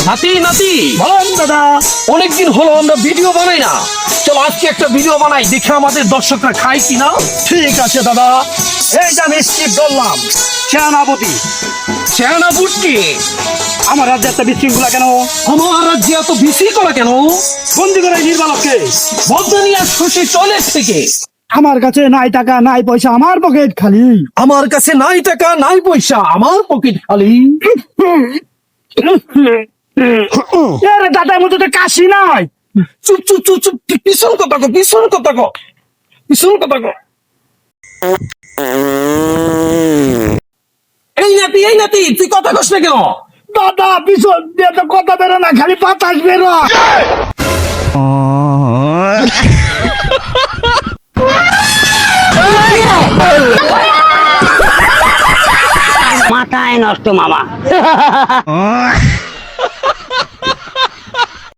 নাতি নাতি বলেন দাদা। অনেকদিন হলো আমরা ভিডিও বানাই না, চলো আজকে একটা ভিডিও বানাই, দেখে আমাদের দর্শকরা খায় কিনা। ঠিক আছে দাদা, এই যে আমি স্ক্রিপ্ট ধরলাম। সেনাপতি, চেহারা বুটকে আমার রাজ্যে একটা বিশৃঙ্খলা কেন? আমার রাজ্যে এত বিশ্রী করা কেন? বন্দি করে নির্বালককে। বদনিয়া শশী টয়লেট থেকে। আমার কাছে নাই টাকা নাই পয়সা, আমার পকেট খালি। আমার কাছে নাই টাকা নাই পয়সা, আমার পকেট খালি। আরে দাদা, মতো তো কাশি নাই। চুপ চুপ চুপ চুপ, পিছন কথা কো, পিছন কথা কো, পিছন কথা কো। এই নাতি তুই কথা কস না কেন? দাদা পিছন দিয়ে তো কথা বেরো না, খালি বাতাস বেরো। মাথায় নষ্ট মামা।